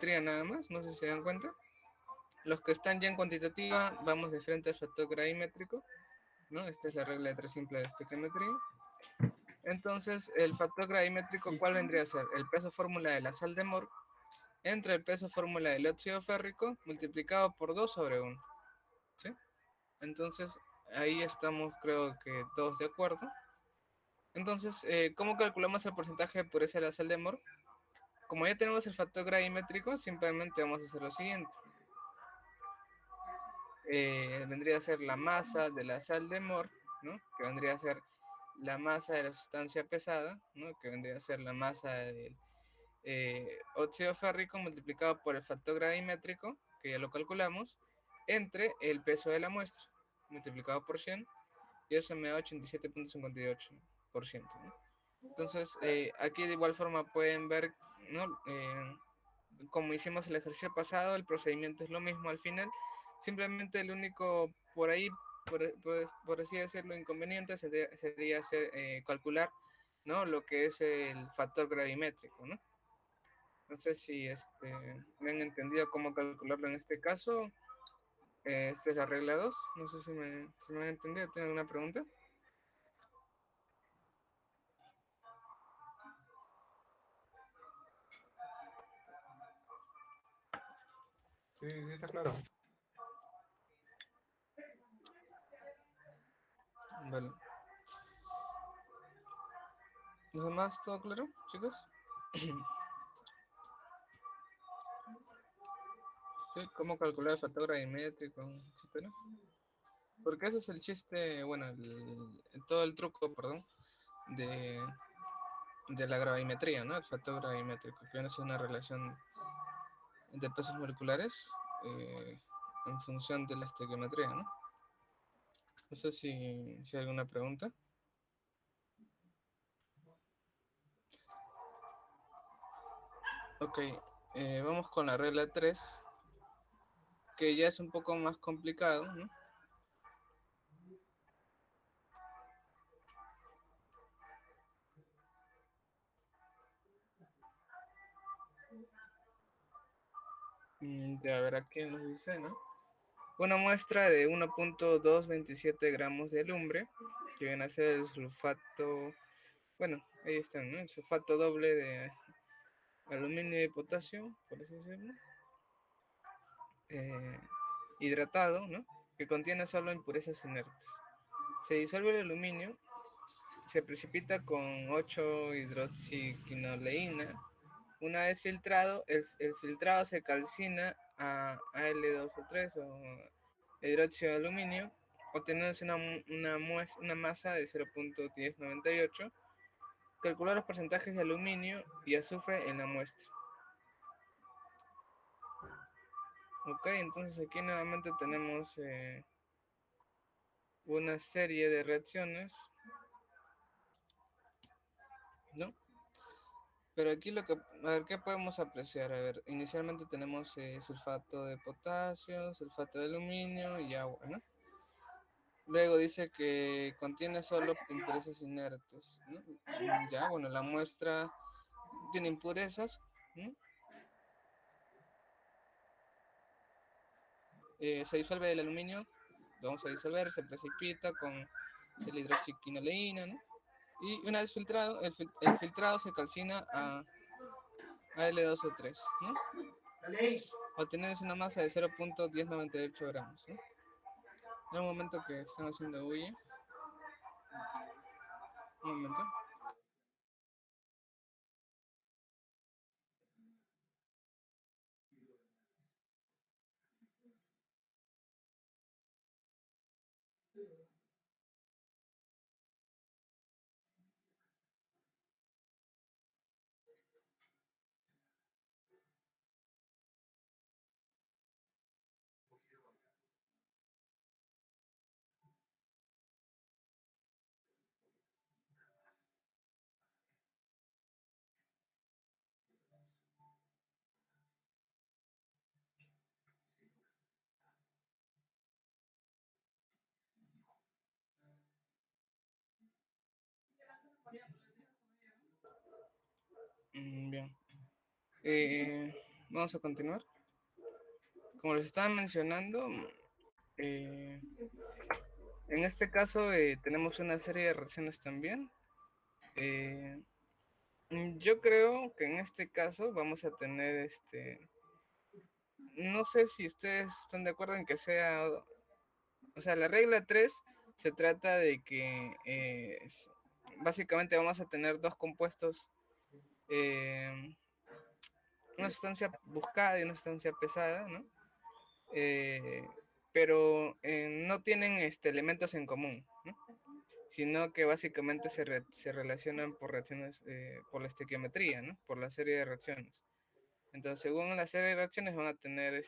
estequiometría nada más, no sé si se dan cuenta. Los que están ya en cuantitativa, vamos de frente al factor gravimétrico, ¿no? Esta es la regla de 3 simple de estequiometría. Entonces, el factor gravimétrico, ¿cuál vendría a ser? El peso fórmula de la sal de Mol entre el peso fórmula del óxido férrico multiplicado por 2 sobre 1. ¿Sí? Entonces, ahí estamos, creo que todos de acuerdo. Entonces, ¿cómo calculamos el porcentaje de pureza de la sal de Mol? Como ya tenemos el factor gravimétrico, simplemente vamos a hacer lo siguiente. Vendría a ser la masa de la sal de Mol, ¿no? Que vendría a ser la masa de la sustancia pesada, ¿no? Que vendría a ser la masa del óxido férrico multiplicado por el factor gravimétrico, que ya lo calculamos, entre el peso de la muestra, multiplicado por 100, y eso me da 87.58%, ¿no? Entonces, aquí de igual forma pueden ver, ¿no? Como hicimos el ejercicio pasado, el procedimiento es lo mismo al final, simplemente el único por ahí, por así decirlo, inconveniente sería hacer, calcular, ¿no? Lo que es el factor gravimétrico, ¿no? No sé si me han entendido cómo calcularlo en este caso. Esta es la regla 2. No sé si me han entendido. ¿Tienen alguna pregunta? Sí, sí, está claro. Vale. ¿Los demás todo claro, chicos? Sí, cómo calcular el factor gravimétrico, etcétera. Porque ese es el chiste, bueno, todo el truco, perdón, de, de la gravimetría, ¿no? El factor gravimétrico, que viene a ser una relación de pesos moleculares en función de la estequiometría, ¿no? No sé si hay alguna pregunta. Ok, vamos con la regla 3, que ya es un poco más complicado, ¿no? A ver aquí nos dice, ¿no? Una muestra de 1.227 gramos de lumbre, que viene a ser el sulfato, bueno, ahí están, ¿no? El sulfato doble de aluminio y potasio, por así decirlo, eh, hidratado, ¿no? Que contiene solo impurezas inertes. Se disuelve el aluminio, se precipita con 8-hidroxiquinoleína. Una vez filtrado, el filtrado se calcina a Al2O3 o hidróxido de aluminio, obteniéndose una masa de 0.1098. Calcular los porcentajes de aluminio y azufre en la muestra. Ok, entonces aquí nuevamente tenemos una serie de reacciones, ¿no? Pero aquí a ver, ¿qué podemos apreciar? A ver, inicialmente tenemos sulfato de potasio, sulfato de aluminio y agua, ¿no? Luego dice que contiene solo impurezas inertes, ¿no? Ya, bueno, la muestra tiene impurezas, ¿no? Se disuelve el aluminio, lo vamos a disolver, se precipita con el hidroxiquinoleína, ¿no? Y una vez filtrado, el filtrado se calcina a Al2O3, ¿no? Obtener una masa de 0.1098 gramos, ¿no? En un momento que están haciendo bulla. Un momento. Bien. vamos a continuar. Como les estaba mencionando, en este caso tenemos una serie de reacciones también. Yo creo que en este caso vamos a tener no sé si ustedes están de acuerdo en que sea, o sea, la regla 3 se trata de que básicamente vamos a tener dos compuestos, una sustancia buscada y una sustancia pesada, ¿no? Pero no tienen elementos en común, ¿no? Sino que básicamente se relacionan por reacciones, por la estequiometría, ¿no? Por la serie de reacciones. Entonces, según la serie de reacciones van a tener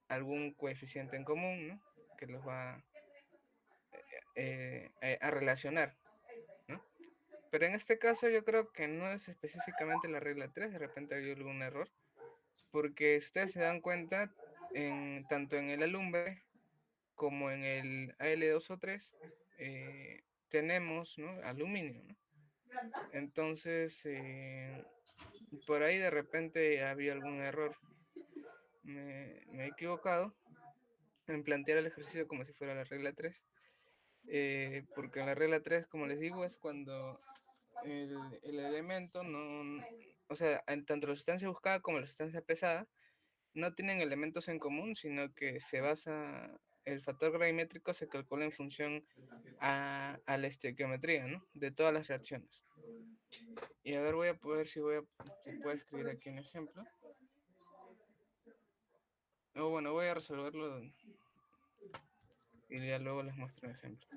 algún coeficiente en común, ¿no? Que los va a relacionar, ¿no? Pero en este caso yo creo que no es específicamente la regla 3, de repente hay algún error, porque si ustedes se dan cuenta, tanto en el alumbre como en el Al2O3 tenemos, ¿no? Aluminio, ¿no? Entonces, por ahí de repente había algún error. Me he equivocado en plantear el ejercicio como si fuera la regla 3, porque en la regla 3, como les digo, es cuando el elemento no, o sea, tanto la sustancia buscada como la sustancia pesada no tienen elementos en común, sino que se basa, el factor gravimétrico se calcula en función a la estequiometría, ¿no? De todas las reacciones. Y a ver, voy a poder, si puedo escribir aquí un ejemplo. O bueno, voy a resolverlo y ya luego les muestro un ejemplo.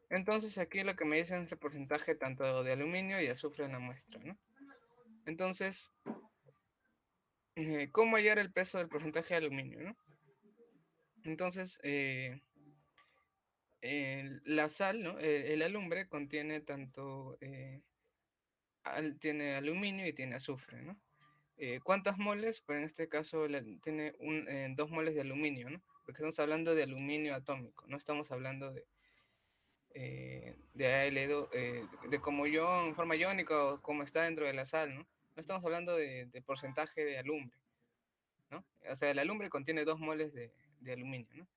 Entonces aquí lo que me dicen es el porcentaje tanto de aluminio y azufre en la muestra, ¿no? Entonces, ¿cómo hallar el peso del porcentaje de aluminio, ¿no? Entonces, la sal, ¿no? El alumbre contiene tanto, tiene aluminio y tiene azufre, ¿no? ¿Cuántas moles? Pues en este caso tiene 2 moles de aluminio, ¿no? Porque estamos hablando de aluminio atómico, no estamos hablando de Al2, de como ion, en forma iónica o como está dentro de la sal, ¿no? No estamos hablando de porcentaje de alumbre, ¿no? O sea, el alumbre contiene 2 moles de aluminio, ¿no?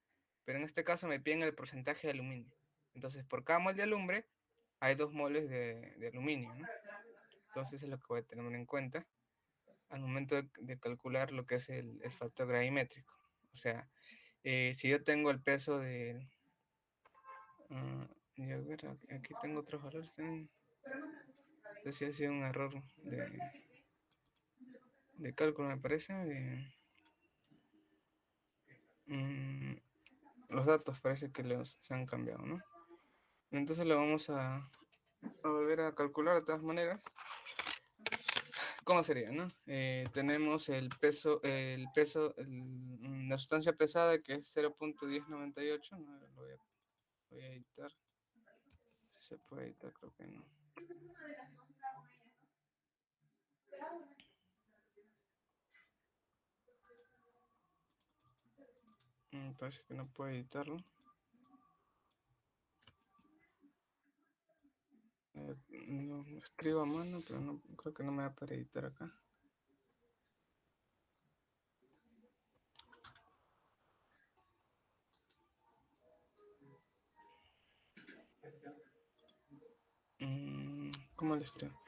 Pero en este caso me piden el porcentaje de aluminio. Entonces, por cada mol de alumbre hay 2 moles de aluminio, ¿no? Entonces es lo que voy a tener en cuenta al momento de calcular lo que es el factor gravimétrico. O sea, si yo tengo el peso de... y a ver, aquí tengo otros valores. Entonces ha sido un error de cálculo, me parece. Los datos parece que se han cambiado, ¿no? Entonces lo vamos a volver a calcular de todas maneras. ¿Cómo sería, no? Tenemos el peso, la sustancia pesada que es 0.1098, ¿no? Voy a editar. Si se puede editar, creo que no. Parece que no puedo editarlo. No, escribo a mano, pero no, creo que no me va para editar acá. ¿Cómo le escribo?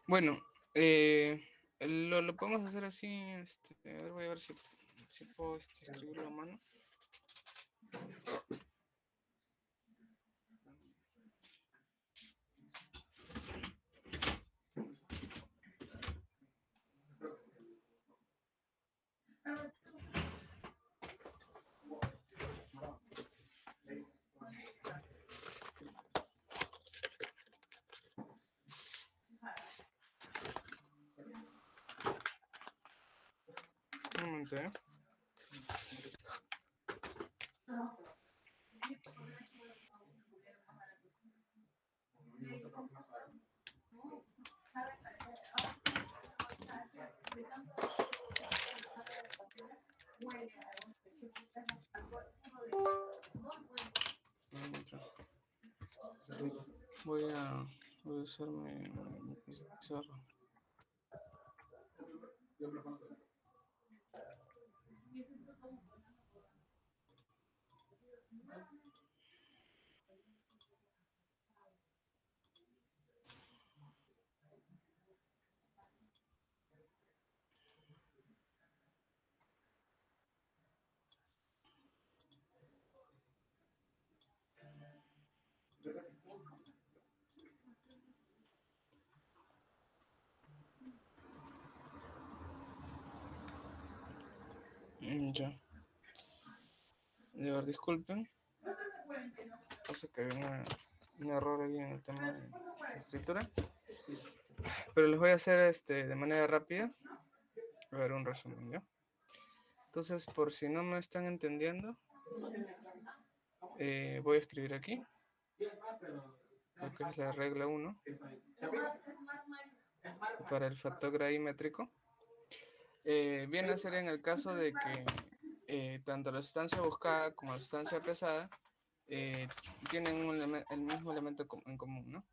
Bueno, lo podemos hacer así. A ver, voy a ver si puedo escribirlo a mano. Un momento, ¿eh? Voy a usar mi pizarra. Ya. De ver, disculpen. Pasa que hay un error ahí en el tema de escritura. Pero les voy a hacer de manera rápida. A ver, un resumen, ¿ya? Entonces, por si no me están entendiendo, voy a escribir aquí lo que es la regla 1 para el factor gravimétrico. Viene a ser en el caso de que tanto la sustancia buscada como la sustancia pesada tienen el mismo elemento en común, ¿no?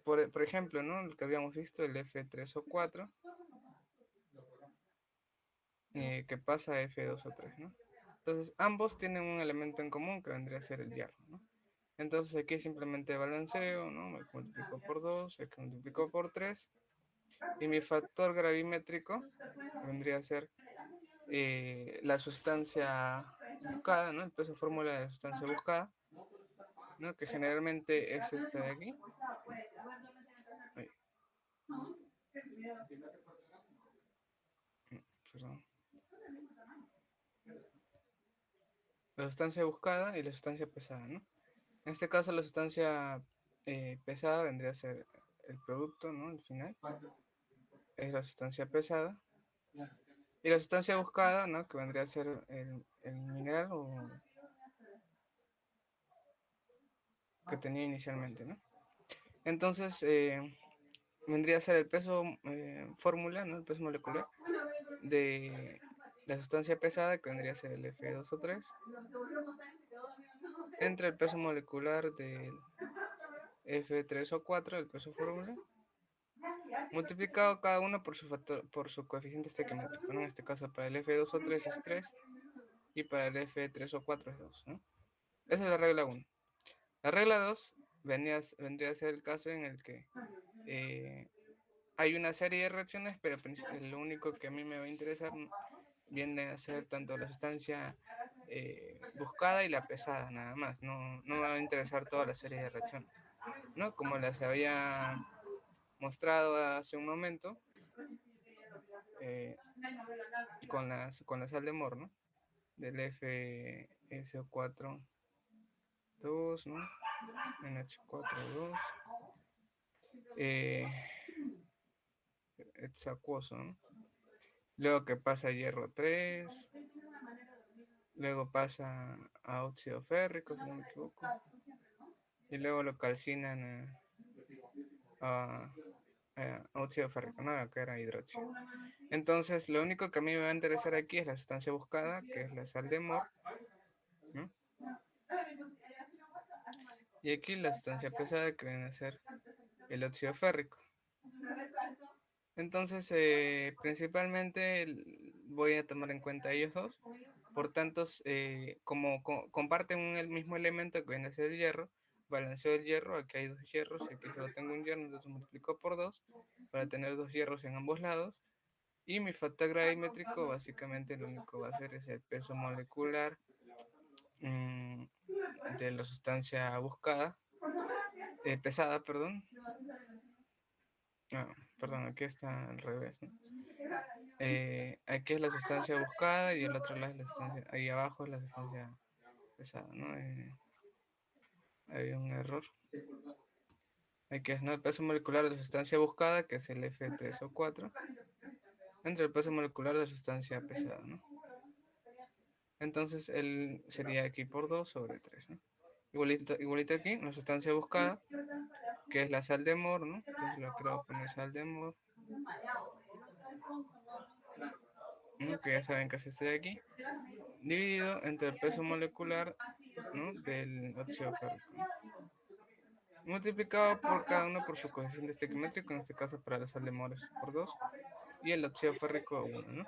Por ejemplo, ¿no? El que habíamos visto, el F3O4, que pasa a F2O3, ¿no? Entonces, ambos tienen un elemento en común que vendría a ser el hierro, ¿no? Entonces, aquí simplemente balanceo, ¿no? Me multiplico por 2, aquí multiplico por 3, y mi factor gravimétrico vendría a ser la sustancia buscada, ¿no? El peso fórmula de la sustancia buscada, ¿no? Que generalmente es esta de aquí. Ahí. Perdón. La sustancia buscada y la sustancia pesada, ¿no? En este caso la sustancia pesada vendría a ser el producto, ¿no? El final es la sustancia pesada. Y la sustancia buscada, ¿no? Que vendría a ser el mineral que tenía inicialmente, ¿no? Entonces, vendría a ser el peso fórmula, ¿no? El peso molecular de la sustancia pesada, que vendría a ser el F2O3, entre el peso molecular del F3O4, el peso fórmula, multiplicado cada uno por su factor, por su coeficiente estequiométrico, ¿no? En este caso para el F2O3 es 3 y para el F3O4 es 2, ¿no? Esa es la regla 1. La regla 2 vendría a ser el caso en el que hay una serie de reacciones, pero lo único que a mí me va a interesar viene a ser tanto la sustancia buscada y la pesada, nada más. No me va a interesar toda la serie de reacciones, ¿no? Como les había mostrado hace un momento con la sal de Mohr, ¿no? Del FSO4 2, ¿no? NH4 2. Es acuoso, ¿no? Luego que pasa a hierro 3, luego pasa a óxido férrico, si no me equivoco, y luego lo calcinan a óxido férrico, ¿no? Que era hidróxido. Entonces, lo único que a mí me va a interesar aquí es la sustancia buscada, que es la sal de Mohr, ¿no? Y aquí la sustancia pesada, que viene a ser el óxido férrico. Entonces, principalmente voy a tomar en cuenta ellos dos. Por tanto, como comparten el mismo elemento que viene a ser el hierro, balanceo el hierro. Aquí hay dos hierros y aquí solo tengo un hierro, entonces multiplico por 2 para tener dos hierros en ambos lados. Y mi factor gravimétrico básicamente lo único que va a hacer es el peso molecular de la sustancia buscada, pesada, perdón. Perdón, aquí está al revés, ¿no? Aquí es la sustancia buscada y el otro lado es la sustancia, ahí abajo es la sustancia pesada, ¿no? Hay un error. Aquí es, ¿no? El peso molecular de la sustancia buscada, que es el F3O4, entre el peso molecular de la sustancia pesada, ¿no? Entonces, él sería aquí por 2 sobre 3, ¿no? Igualito aquí, la sustancia buscada, que es la sal de Mohr, ¿no? Entonces lo creo poner sal de Mohr, ¿no? Que ya saben que es este de aquí, dividido entre el peso molecular, ¿no? Del óxido férrico, ¿no? Multiplicado por cada uno por su coeficiente estequiométrico, en este caso para la sal de Mohr es por 2, y el óxido férrico 1, ¿no?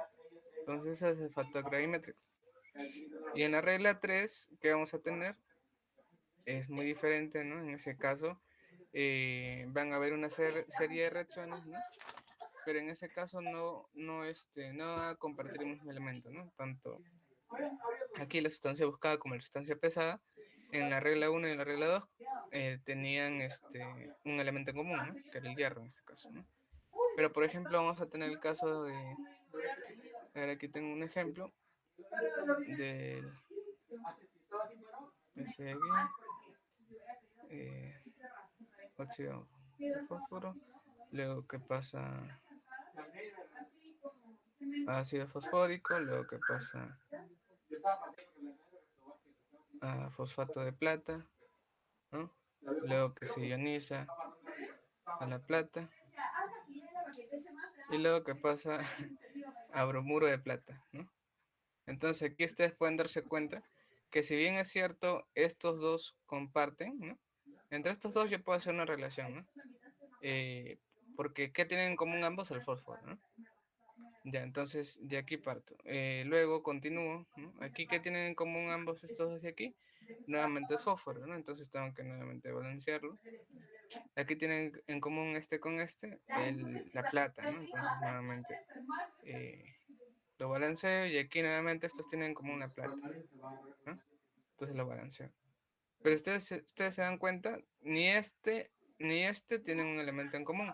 Entonces ese es el factor gravimétrico. Y en la regla 3 que vamos a tener es muy diferente, ¿no? En ese caso van a haber una serie de reacciones, ¿no? Pero en ese caso no va a compartir el mismo elemento, ¿no? Tanto aquí la sustancia buscada como la sustancia pesada, en la regla 1 y en la regla 2 tenían un elemento en común, ¿no? Que era el hierro en este caso, ¿no? Pero por ejemplo vamos a tener el caso de, a ver, aquí tengo un ejemplo del ese de aquí, óxido de fósforo, luego que pasa a ácido fosfórico, luego que pasa a fosfato de plata, ¿no? Luego que se ioniza a la plata y luego que pasa a bromuro de plata, ¿no? Entonces aquí ustedes pueden darse cuenta que si bien es cierto, estos dos comparten, ¿no? Entre estos dos yo puedo hacer una relación, ¿no? Porque ¿qué tienen en común ambos? El fósforo, ¿no? Ya, entonces de aquí parto. Luego continúo, ¿no? Aquí, ¿qué tienen en común ambos estos dos de aquí? Nuevamente es fósforo, ¿no? Entonces tengo que nuevamente balancearlo. Aquí tienen en común este con este, la plata, ¿no? Entonces nuevamente lo balanceo y aquí nuevamente estos tienen en común la plata, ¿no? Entonces lo balanceo. Pero ustedes se dan cuenta, ni este tienen un elemento en común.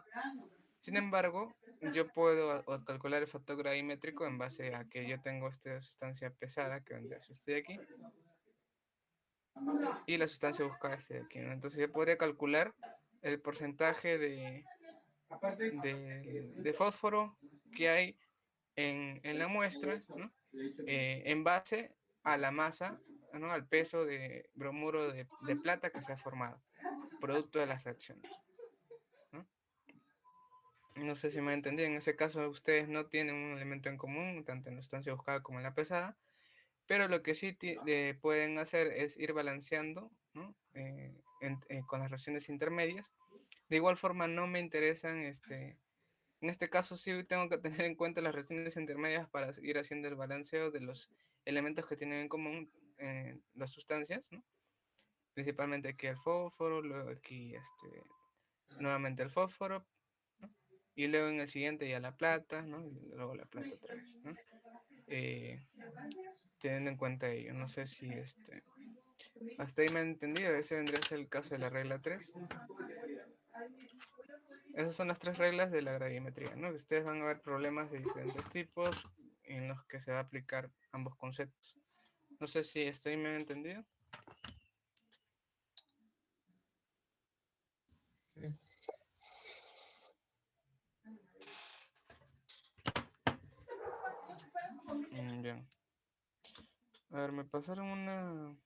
Sin embargo, yo puedo calcular el factor gravimétrico en base a que yo tengo esta sustancia pesada, que vendría a ser este de aquí, y la sustancia buscada este de aquí, ¿no? Entonces yo podría calcular el porcentaje de fósforo que hay en la muestra, ¿no? En base a la masa, ¿no? Al peso de bromuro de plata que se ha formado, producto de las reacciones, ¿no? No sé si me entendí. En ese caso, ustedes no tienen un elemento en común, tanto en la sustancia buscada como en la pesada, pero lo que sí pueden hacer es ir balanceando, ¿no? Con las reacciones intermedias. De igual forma, no me interesan, en este caso sí tengo que tener en cuenta las reacciones intermedias para ir haciendo el balanceo de los elementos que tienen en común las sustancias, ¿no? Principalmente aquí el fósforo, luego aquí nuevamente el fósforo, ¿no? Y luego en el siguiente ya la plata, ¿no? Y luego la plata otra vez, ¿no? Teniendo en cuenta ello, no sé si hasta ahí me han entendido. Ese vendría a ser el caso de la regla 3. Esas son las tres reglas de la gravimetría, ¿no? Ustedes van a ver problemas de diferentes tipos en los que se va a aplicar ambos conceptos. No sé si hasta ahí me han entendido. Sí. Bien. A ver, me pasaron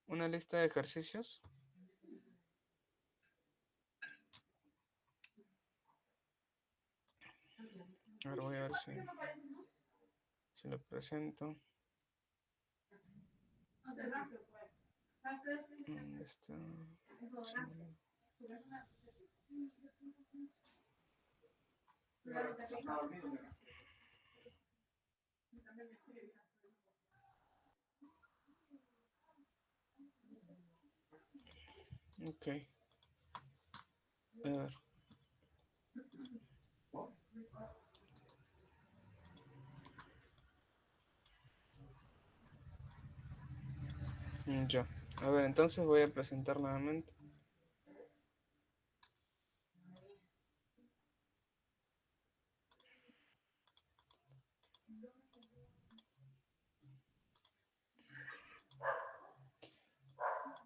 una lista de ejercicios. A ver, voy a ver si lo presento. ¿Dónde está? Sí. Ok. A ver. Ya. A ver, entonces voy a presentar nuevamente.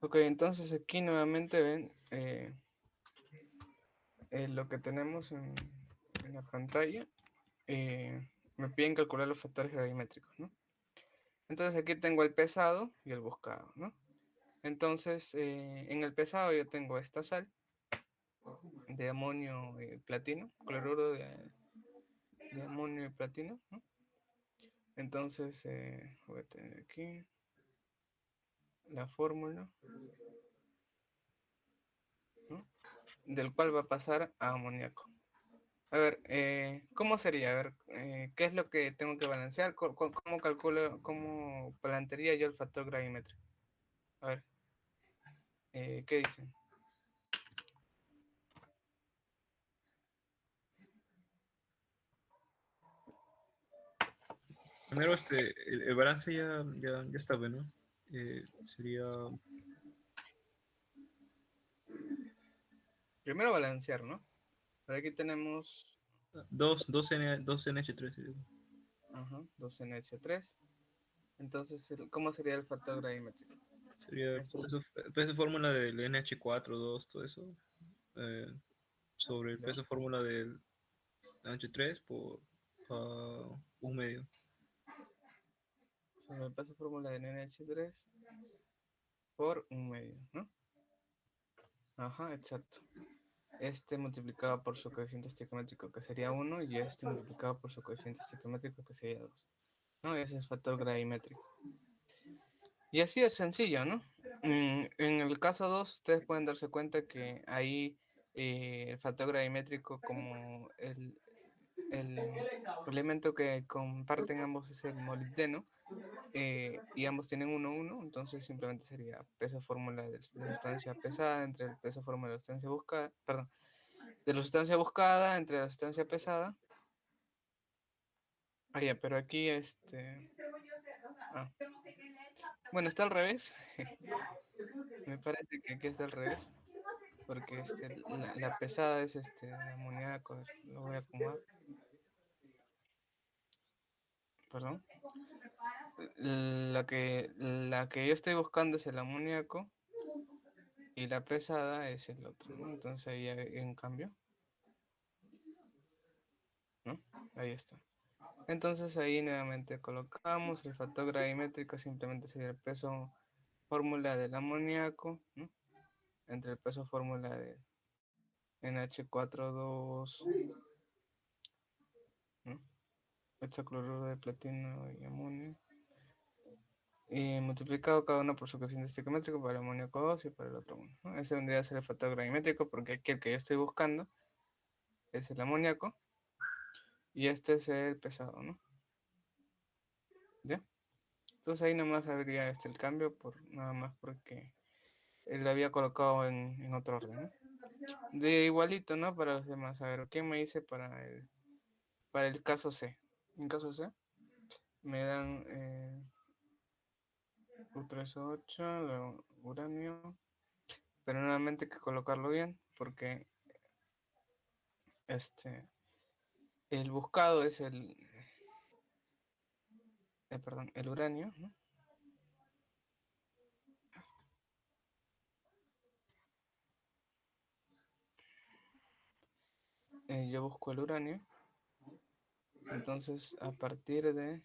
Ok, entonces aquí nuevamente ven lo que tenemos en la pantalla. Me piden calcular los factores gravimétricos, ¿no? Entonces aquí tengo el pesado y el buscado, ¿no? Entonces en el pesado yo tengo esta sal de amonio y platino, cloruro de amonio y platino, ¿no? Entonces voy a tener aquí la fórmula, ¿no? Del cual va a pasar a amoníaco. A ver, ¿cómo sería? A ver, ¿qué es lo que tengo que balancear? ¿Cómo calculo, cómo plantearía yo el factor gravimétrico? A ver, ¿qué dicen? Primero, el balance ya está bueno. Sería Primero balancear, ¿no? Por aquí tenemos 2 NH3. ajá, 2NH3. Entonces, ¿cómo sería el factor gravimétrico? Sería Este, peso fórmula del NH4, 2, todo eso. eh, sobre el ¿ya? peso fórmula del NH3 por un medio. Sobre el peso fórmula de NH3 por un medio, ¿no? Ajá, exacto. Este multiplicado por su coeficiente estequiométrico, que sería 1, y este multiplicado por su coeficiente estequiométrico, que sería 2. ¿No? Ese es el factor gravimétrico. Y así es sencillo, ¿no? En el caso 2, ustedes pueden darse cuenta que ahí el factor gravimétrico como el elemento que comparten ambos es el molibdeno, y ambos tienen 1, 1, entonces simplemente sería peso fórmula de la sustancia pesada entre el peso fórmula de la sustancia buscada, perdón, de la sustancia buscada entre la sustancia pesada. Ah, ya, pero aquí ah, bueno, está al revés. Me parece que aquí está al revés, porque la pesada es amoníaco. A ver, lo voy a acomodar. Perdón. La que yo estoy buscando es el amoníaco y la pesada es el otro, ¿no? Entonces ahí hay un cambio, ¿no? Ahí está. Entonces ahí nuevamente colocamos el factor gravimétrico, simplemente sería el peso fórmula del amoníaco, ¿no? Entre el peso fórmula de NH42, ¿no? Hexacloruro de platino y amonio. Y multiplicado cada uno por su coeficiente estequiométrico para el amoníaco 2 y para el otro 1, ¿no? Ese vendría a ser el factor gravimétrico, porque aquí el que yo estoy buscando es el amoníaco y este es el pesado, ¿no? ¿Ya? Entonces ahí nomás habría el cambio, nada más porque él lo había colocado en otro orden, ¿no? De igualito, ¿no? Para los demás. A ver, ¿qué me dice para el caso C? En caso C me dan U38, luego uranio, pero nuevamente hay que colocarlo bien porque el buscado es perdón, el uranio, ¿no? Yo busco el uranio, entonces a partir de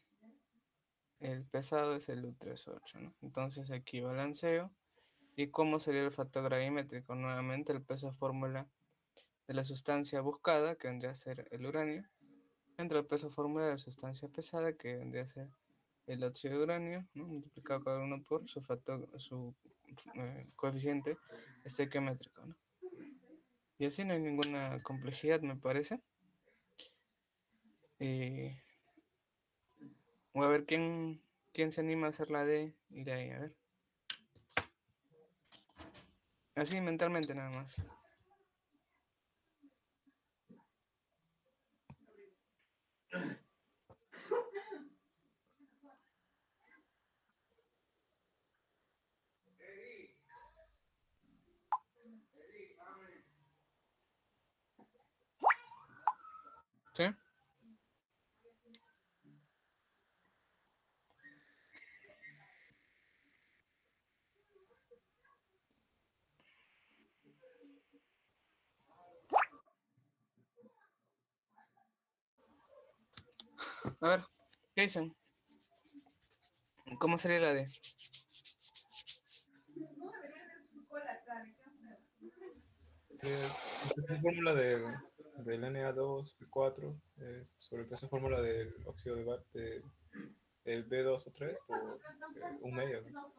el pesado es el U38, ¿no? Entonces aquí balanceo. ¿Y cómo sería el factor gravimétrico? Nuevamente el peso fórmula de la sustancia buscada, que vendría a ser el uranio, entre el peso fórmula de la sustancia pesada, que vendría a ser el óxido de uranio, ¿no? Multiplicado cada uno por su coeficiente estequiométrico, ¿no? Y así no hay ninguna complejidad, me parece. Voy a ver quién se anima a hacer la D y la E, a ver. Así mentalmente nada más. ¿Sí? A ver, ¿qué dicen? ¿Cómo sería la D? Sería el peso fórmula del Na2, B4, sobre el peso fórmula del óxido del B2 o 3 por un medio, ¿no?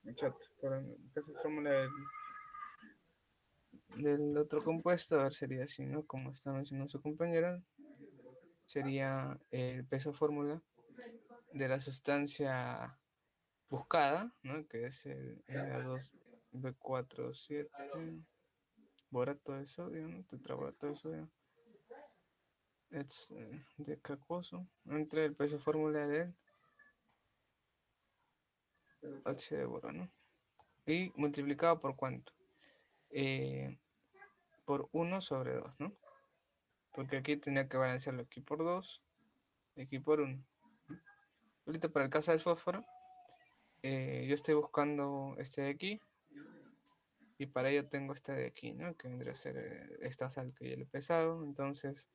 Exacto. Esa es la fórmula del otro compuesto, a ver, sería así, ¿no? Como está mencionando su compañero, sería el peso fórmula de la sustancia buscada, ¿no? Que es el Na2B47, borato de sodio, ¿no? Tetraborato de sodio. Es de cacuoso, entre el peso fórmula del óxido de boro, ¿no? Y multiplicado por cuánto? Por 1/2, ¿no? Porque aquí tenía que balancearlo aquí por 2, aquí por 1. Ahorita para el caso del fósforo, yo estoy buscando este de aquí, y para ello tengo este de aquí, ¿no? Que vendría a ser esta sal que ya le he pesado. Entonces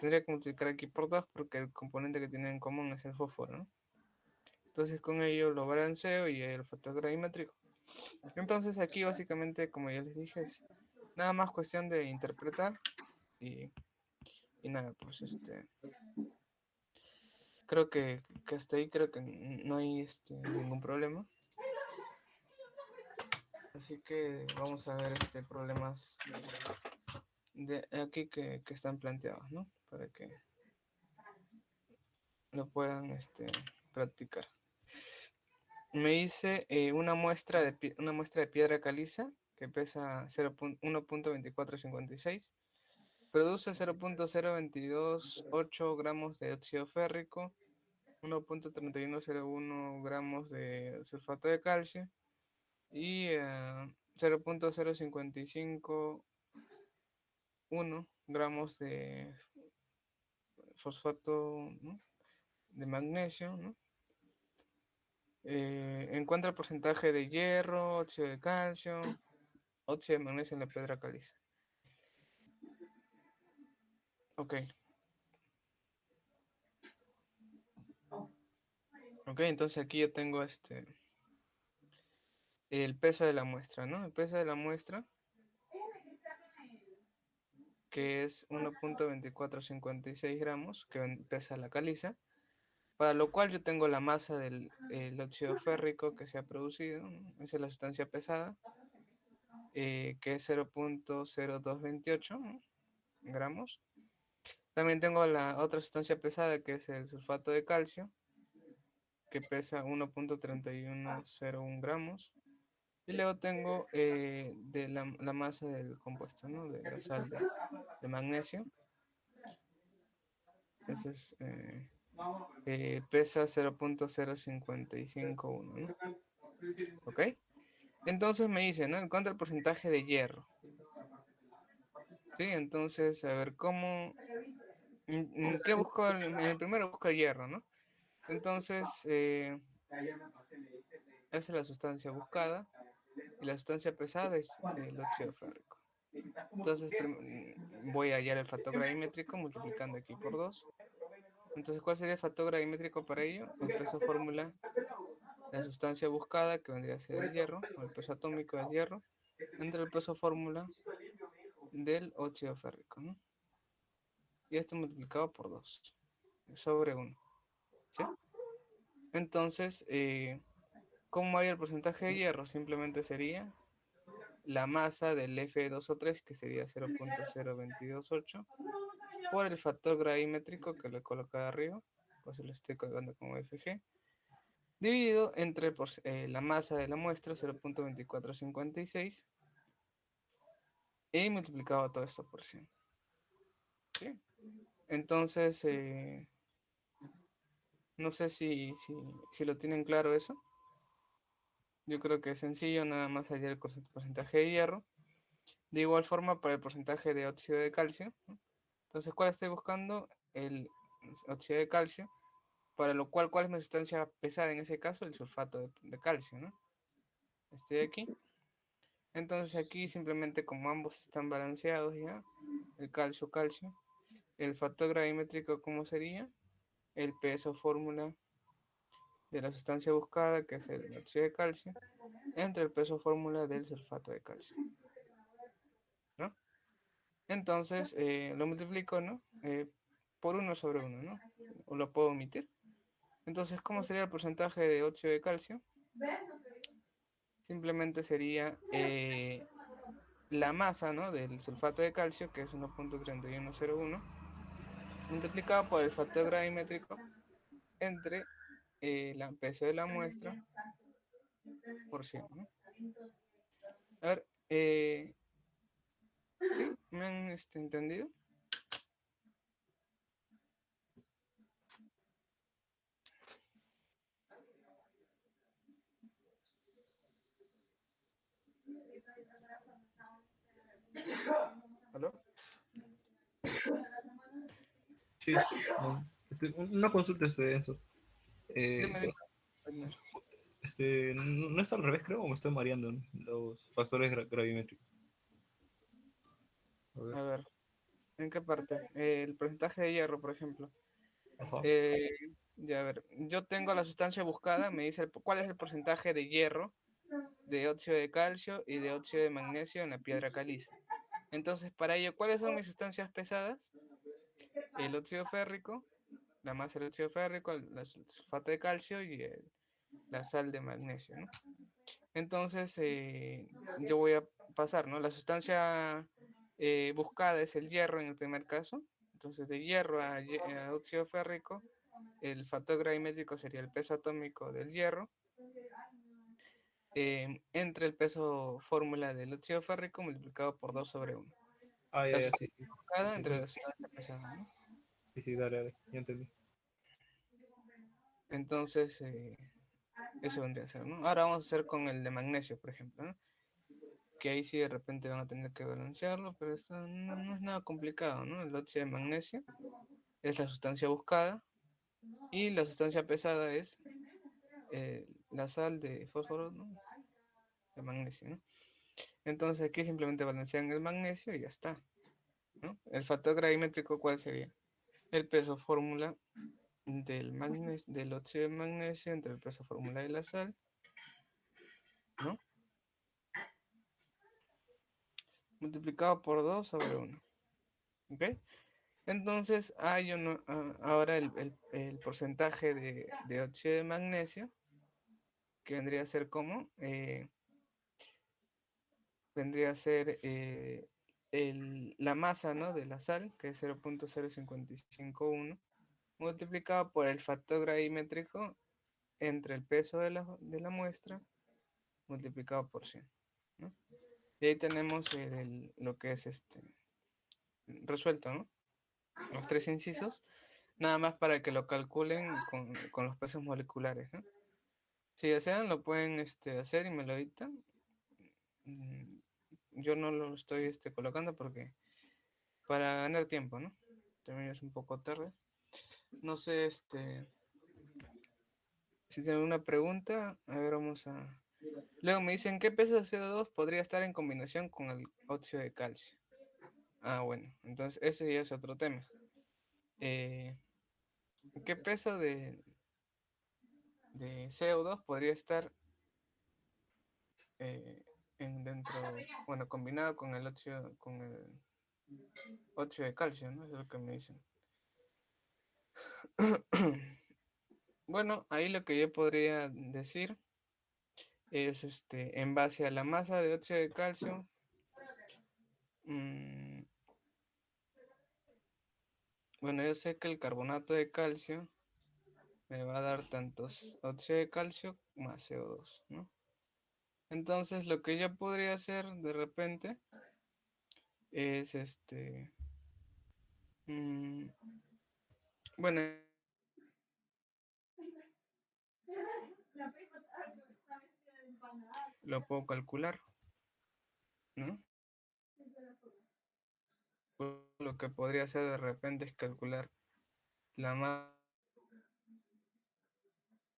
tendría que multiplicar aquí por 2 porque el componente que tienen en común es el fósforo, ¿no? Entonces con ello lo balanceo y el factor gravimétrico. Entonces aquí básicamente, como ya les dije, es nada más cuestión de interpretar y, y nada, pues creo que hasta ahí creo que no hay ningún problema. Así que vamos a ver problemas de aquí que están planteados, ¿no? Para que lo puedan practicar. Me hice una muestra de piedra caliza que pesa 1.2456. Produce 0.0228 gramos de óxido férrico, 1.3101 gramos de sulfato de calcio y 0.0551 gramos de fosfato, ¿no? De magnesio, ¿no? Encuentra el porcentaje de hierro, óxido de calcio, óxido de magnesio en la piedra caliza. Ok. Ok, entonces aquí yo tengo el peso de la muestra, ¿no? El peso de la muestra, que es 1.2456 gramos, que pesa la caliza, para lo cual yo tengo la masa del óxido férrico que se ha producido, ¿no? Esa es la sustancia pesada, que es 0.0228, ¿no? Gramos. También tengo la otra sustancia pesada, que es el sulfato de calcio, que pesa 1.3101 gramos. Y luego tengo de la masa del compuesto, ¿no? De la sal de magnesio. Ese es, pesa 0.0551, ¿no? ¿Ok? Entonces me dice, ¿no? Encuentra el porcentaje de hierro. ¿Sí? Entonces, a ver, ¿qué busco? En el primero busco el hierro, ¿no? Entonces, esa es la sustancia buscada. Y la sustancia pesada es el óxido férrico. Entonces voy a hallar el factor gravimétrico multiplicando aquí por 2. Entonces, ¿cuál sería el factor gravimétrico para ello? El peso fórmula de la sustancia buscada, que vendría a ser el hierro, o el peso atómico del hierro, entre el peso fórmula del óxido férrico, ¿no? Y esto multiplicado por 2 sobre 1. ¿Sí? Entonces, ¿cómo hay el porcentaje de hierro? Simplemente sería la masa del F2O3, que sería 0.0228, por el factor gravimétrico que le coloco de arriba, pues lo estoy colgando como FG, dividido entre la masa de la muestra, 0.2456, y multiplicado toda esta porción. ¿Sí? Entonces, no sé si lo tienen claro eso. Yo creo que es sencillo, nada más hallar el porcentaje de hierro. De igual forma, para el porcentaje de óxido de calcio, ¿no? Entonces, ¿cuál estoy buscando? El óxido de calcio, para lo cual, ¿cuál es mi sustancia pesada en ese caso? El sulfato de calcio, ¿no? Este de aquí. Entonces aquí simplemente como ambos están balanceados ya, el calcio, el factor gravimétrico, ¿cómo sería? El peso fórmula de la sustancia buscada, que es el óxido de calcio, entre el peso fórmula del sulfato de calcio, ¿no? Entonces lo multiplico, ¿no? Por 1/1, ¿no? O lo puedo omitir. Entonces, ¿cómo sería el porcentaje de óxido de calcio? Simplemente sería la masa, ¿no?, del sulfato de calcio, que es 1.3101, multiplicado por el factor gravimétrico entre el peso de la muestra por 100, ¿no? A ver, ¿sí? ¿Me han entendido? ¿Aló? Sí, una consulta de eso. Dime, Eh, dime. no es al revés, creo, o me estoy mareando, ¿no? Los factores gravimétricos. A ver. A ver, ¿en qué parte? El porcentaje de hierro, por ejemplo. Ajá. Eh, ya, a ver, yo tengo la sustancia buscada, me dice cuál es el porcentaje de hierro, de óxido de calcio y de óxido de magnesio en la piedra caliza. Entonces, para ello, ¿cuáles son mis sustancias pesadas? El óxido férrico, la masa del óxido férrico, el sulfato de calcio y la sal de magnesio, ¿no? Entonces, yo voy a pasar, ¿no? La sustancia buscada es el hierro en el primer caso. Entonces, de hierro a óxido férrico, el factor gravimétrico sería el peso atómico del hierro entre el peso fórmula del óxido férrico multiplicado por 2/1. Ah, La ya, ya, sí, sustancia sí. buscada Sí, entre sí, la sustancia pesada, ¿no? sí, sí, dale, dale, ya entendí. Entonces, eso vendría a ser, ¿no? Ahora vamos a hacer con el de magnesio, por ejemplo, ¿no? Que ahí sí de repente van a tener que balancearlo, pero eso no es nada complicado, ¿no? El óxido de magnesio es la sustancia buscada y la sustancia pesada es la sal de fósforo, ¿no?, de magnesio, ¿no? Entonces aquí simplemente balancean el magnesio y ya está, ¿no? El factor gravimétrico, ¿cuál sería? El peso fórmula del óxido de magnesio entre el peso fórmula de la sal, ¿no? Multiplicado por 2/1. ¿Ok? Entonces hay ahora el porcentaje de óxido de magnesio, que vendría a ser como, vendría a ser la masa, ¿no?, de la sal, que es 0.0551, multiplicado por el factor gravimétrico entre el peso de la muestra multiplicado por 100, ¿no? Y ahí tenemos lo que es resuelto, ¿no? Los tres incisos, nada más para que lo calculen con los pesos moleculares, ¿no? Si desean, lo pueden hacer y me lo editan. Mm, Yo no lo estoy colocando porque para ganar tiempo, ¿no? También es un poco tarde. No sé, si tienen una pregunta, a ver, vamos a... Luego me dicen, ¿qué peso de CO2 podría estar en combinación con el óxido de calcio? Ah, bueno, entonces ese ya es otro tema. Eh, ¿Qué peso de CO2 podría estar eh, bueno, combinado con el óxido de calcio, ¿no? Eso es lo que me dicen. Bueno, ahí lo que yo podría decir es, en base a la masa de óxido de calcio, mm, bueno, yo sé que el carbonato de calcio me va a dar tantos óxido de calcio más CO2, ¿no? Entonces, lo que yo podría hacer de repente es, mm, bueno, lo puedo calcular, ¿no? Lo que podría hacer de repente es calcular la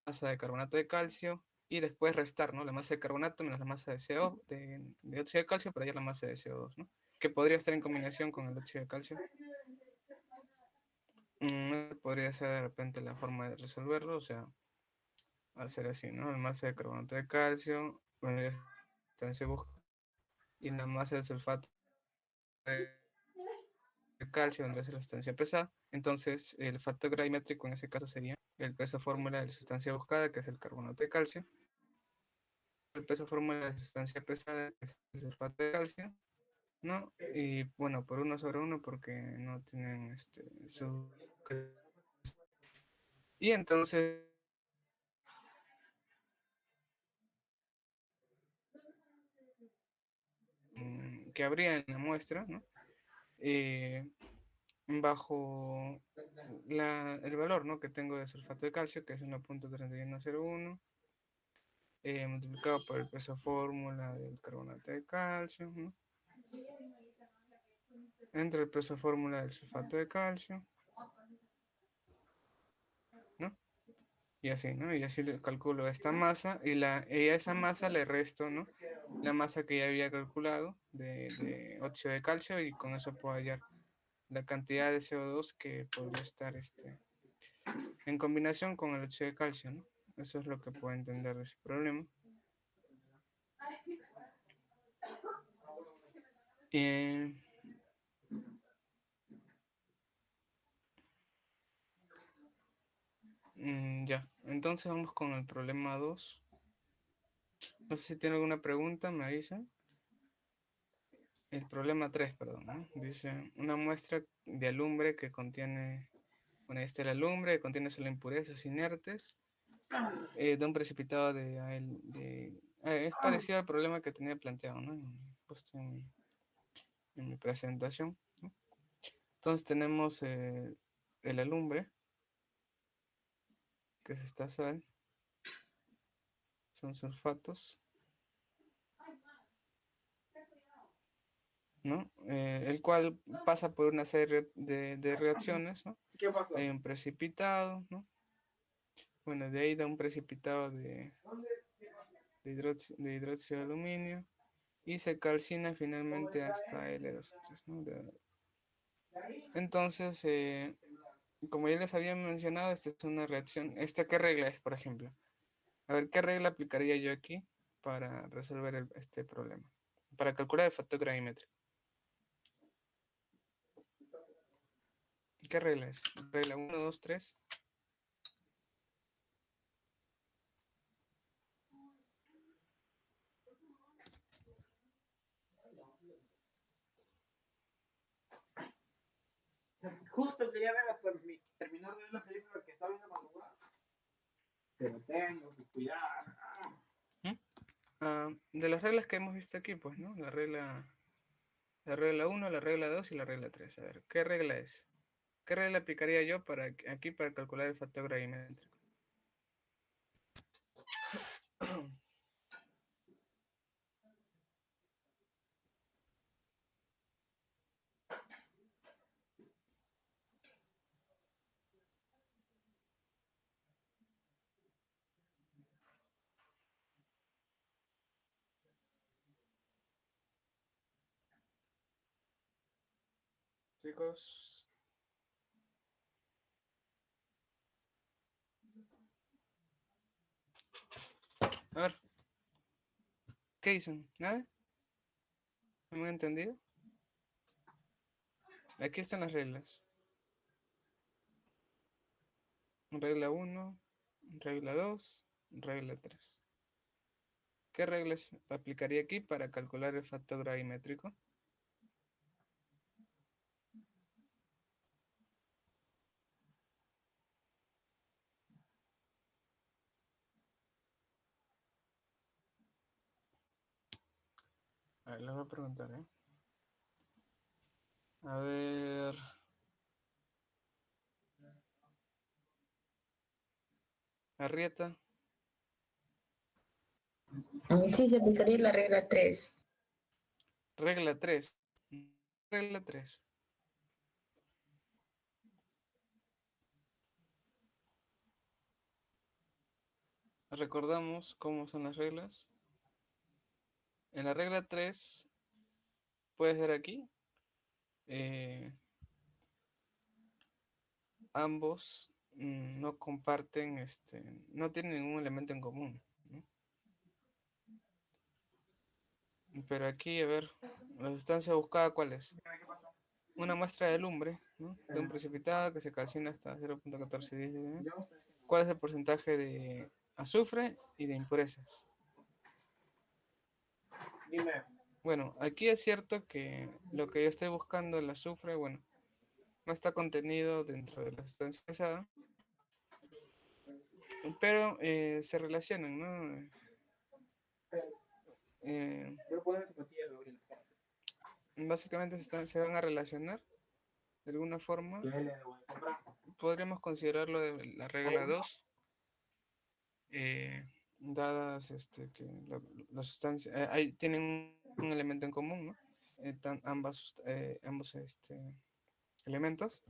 masa de carbonato de calcio y después restar, ¿no?, la masa de carbonato menos la masa de de óxido de calcio para hallar la masa de CO2, ¿no? Que podría estar en combinación con el óxido de calcio. Podría ser de repente la forma de resolverlo, o sea, hacer así, ¿no? La masa de carbonato de calcio, bueno, la sustancia y la masa de sulfato de calcio vendría a ser la sustancia pesada. Entonces, el factor gravimétrico en ese caso sería el peso fórmula de la sustancia buscada, que es el carbonato de calcio, el peso fórmula de la sustancia pesada, que es el sulfato de calcio, ¿no? Y bueno, por 1/1 porque no tienen su... Y entonces, que habría en la muestra, ¿no? Bajo el valor, ¿no?, que tengo de sulfato de calcio, que es 1.3101, multiplicado por el peso fórmula del carbonato de calcio, ¿no?, entre el peso fórmula del sulfato de calcio, ¿no? Y así, ¿no? Y así le calculo esta masa y a esa masa le resto, ¿no?, la masa que ya había calculado de óxido de calcio, y con eso puedo hallar la cantidad de CO2 que podría estar en combinación con el óxido de calcio, ¿no? Eso es lo que puedo entender de ese problema. Ya, entonces vamos con el problema 2. No sé si tiene alguna pregunta, me avisa. El problema 3, perdón, ¿no? Dice, una muestra de alumbre que contiene, bueno, esta es la alumbre, que contiene solo impurezas inertes, de un precipitado es parecido al problema que tenía planteado, ¿no?, puesto en mi presentación, ¿no? Entonces tenemos el alumbre, que es esta sal, son sulfatos, ¿no? El cual pasa por una serie de reacciones, ¿no? ¿Qué pasó? Hay un precipitado, ¿no? Bueno, de ahí da un precipitado de hidróxido de aluminio y se calcina finalmente hasta L2,3, ¿no? Entonces, como ya les había mencionado, esta es una reacción. ¿Esta qué regla es, por ejemplo? A ver, ¿qué regla aplicaría yo aquí para resolver este problema? Para calcular el factor gravimétrico. ¿Qué regla es? Regla 1, 2, 3. Justo quería ver hasta terminar de ver la película que estaba viendo cuando jugaba. Pero tengo que cuidar. De las reglas que hemos visto aquí, pues, ¿no? La regla 1, la regla 2 y la regla 3. A ver, ¿qué regla es? ¿Qué regla aplicaría yo aquí para calcular el factor gravimétrico? Chicos, a ver, ¿qué dicen? ¿Nada? ¿No me han entendido? Aquí están las reglas. Regla 1, regla 2, regla 3. ¿Qué reglas aplicaría aquí para calcular el factor gravimétrico? A ver, les voy a preguntar, ¿eh? A ver. Arrieta. Sí, se aplicaría la regla 3. Regla 3. Regla 3. Recordamos cómo son las reglas. En la regla 3, puedes ver aquí, ambos no comparten, no tienen ningún elemento en común, ¿no? Pero aquí, a ver, la sustancia buscada, ¿cuál es? Una muestra de lumbre, ¿no?, de un precipitado que se calcina hasta 0.1410. ¿Cuál es el porcentaje de azufre y de impurezas? Dime. Bueno, aquí es cierto que lo que yo estoy buscando, el azufre, bueno, no está contenido dentro de la sustancia pesada, pero se relacionan, ¿no? Eh, Voy a poner zapatillas de orina. básicamente se van a relacionar de alguna forma. Que le voy a comprar. Podríamos considerarlo de la regla 2, dadas que la sustancia, ahí tienen un elemento en común, ¿no? Ambos elementos,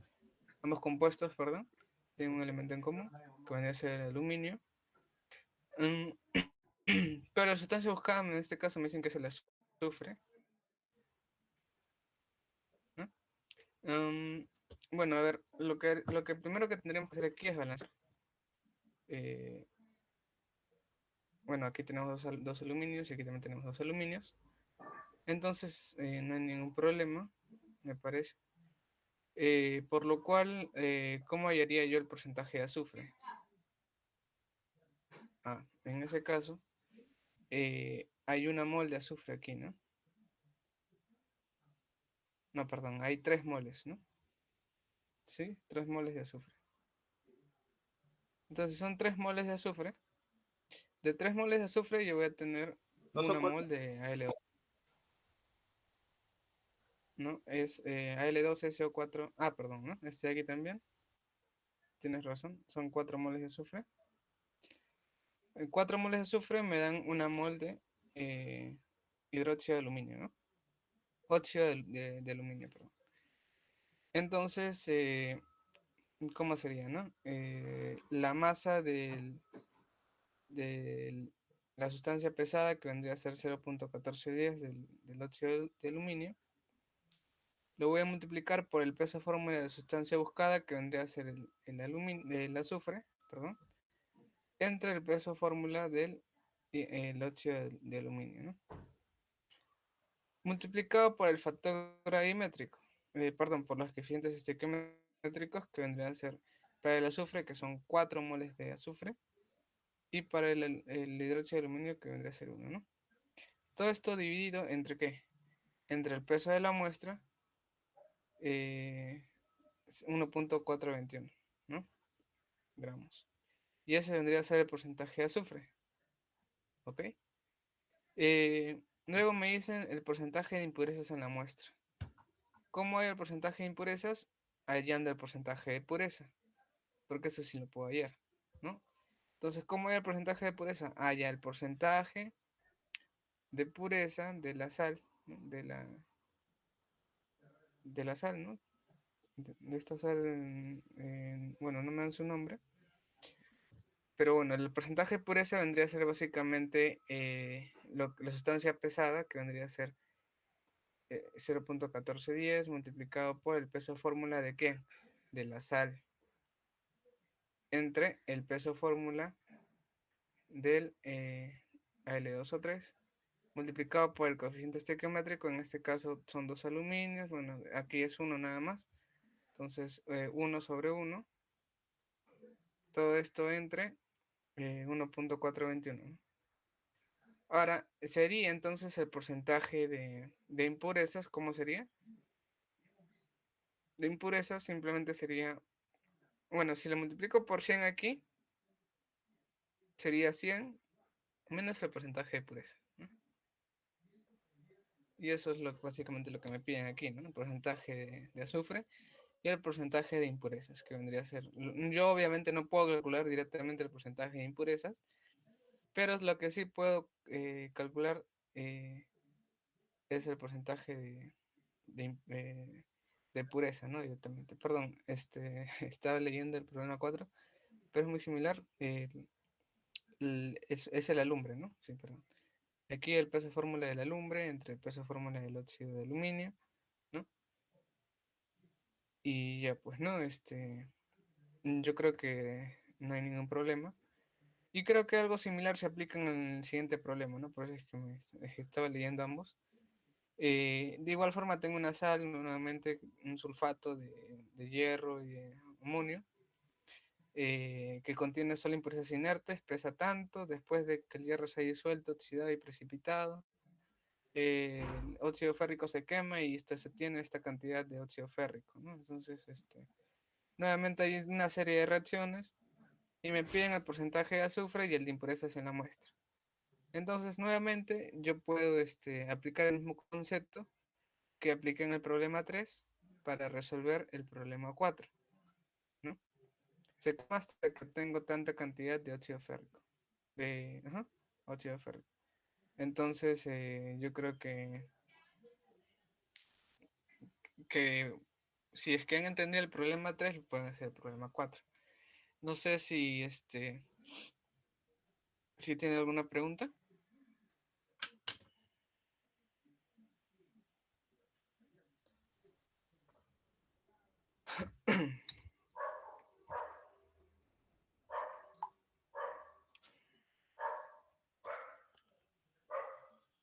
ambos compuestos, perdón, tienen un elemento en común, que vendría a ser el aluminio. Mm, pero la sustancia buscada, en este caso, me dicen que es el azufre, ¿no? Bueno, a ver, lo que primero que tendríamos que hacer aquí es balancear. Bueno, aquí tenemos dos aluminios y aquí también tenemos dos aluminios. Entonces, no hay ningún problema, me parece. Por lo cual, ¿cómo hallaría yo el porcentaje de azufre? En ese caso, hay una mol de azufre aquí, ¿no? No, perdón, hay 3 moles, ¿no? ¿Sí? 3 moles de azufre. Entonces, son 3 moles de azufre. De 3 moles de azufre, yo voy a tener ¿No son una cuatro? mol de Al2, ¿no? Es Al2SO4. Ah, perdón, ¿no? Este de aquí también. Tienes razón, son 4 moles de azufre. 4 moles de azufre me dan una mol de hidróxido de aluminio, ¿no? Óxido de aluminio, perdón. Entonces, ¿cómo sería, no? La masa de la sustancia pesada, que vendría a ser 0.1410 del óxido de aluminio, lo voy a multiplicar por el peso fórmula de la sustancia buscada, que vendría a ser el azufre, perdón, entre el peso fórmula del el óxido de aluminio, ¿no? Multiplicado por el factor gravimétrico, perdón, por los coeficientes estequiométricos, que vendrían a ser para el azufre, que son 4 moles de azufre, y para el hidróxido de aluminio, que vendría a ser 1, ¿no? Todo esto dividido entre ¿qué? Entre el peso de la muestra, 1.421, ¿no? Gramos. Y ese vendría a ser el porcentaje de azufre, ¿ok? Luego me dicen el porcentaje de impurezas en la muestra. ¿Cómo hay el porcentaje de impurezas? Hallando el porcentaje de pureza, porque eso sí lo puedo hallar, ¿no? Entonces, ¿cómo hay el porcentaje de pureza? Ya el porcentaje de pureza de la sal, ¿no? de la sal, ¿no? De esta sal, bueno, no me dan su nombre, pero bueno, el porcentaje de pureza vendría a ser básicamente la sustancia pesada, que vendría a ser 0.1410 multiplicado por el peso fórmula de ¿qué? De la sal, entre el peso fórmula del Al2O3 multiplicado por el coeficiente estequiométrico. En este caso son 2 aluminios, bueno, aquí es 1 nada más, entonces 1 sobre 1, todo esto entre 1.421, ¿no? Ahora, sería entonces el porcentaje de impurezas, ¿cómo sería? De impurezas simplemente sería, bueno, si lo multiplico por 100 aquí, sería 100 menos el porcentaje de pureza, ¿no? Y eso es básicamente lo que me piden aquí, ¿no? El porcentaje de azufre y el porcentaje de impurezas, que vendría a ser... Yo obviamente no puedo calcular directamente el porcentaje de impurezas, pero es lo que sí puedo calcular es el porcentaje de pureza, ¿no? Directamente. Perdón, estaba leyendo el problema 4, pero es muy similar. Es el alumbre, ¿no? Sí, perdón. Aquí el peso fórmula de la lumbre entre el peso fórmula del óxido de aluminio, ¿no? Y ya, pues, ¿no? Yo creo que no hay ningún problema. Y creo que algo similar se aplica en el siguiente problema, ¿no? Por eso es que es que estaba leyendo ambos. De igual forma tengo una sal, nuevamente un sulfato de hierro y de amonio, que contiene solo impurezas inertes, pesa tanto, después de que el hierro se haya disuelto, oxidado y precipitado, el óxido férrico se quema y se tiene esta cantidad de óxido férrico, ¿no? Entonces, nuevamente hay una serie de reacciones y me piden el porcentaje de azufre y el de impurezas en la muestra. Entonces, nuevamente, yo puedo aplicar el mismo concepto que apliqué en el problema 3 para resolver el problema 4, ¿no? Se quema hasta que tengo tanta cantidad de óxido férrico. Óxido férrico. Entonces, yo creo que si es que han entendido el problema 3, lo pueden hacer el problema 4. No sé si tiene alguna pregunta.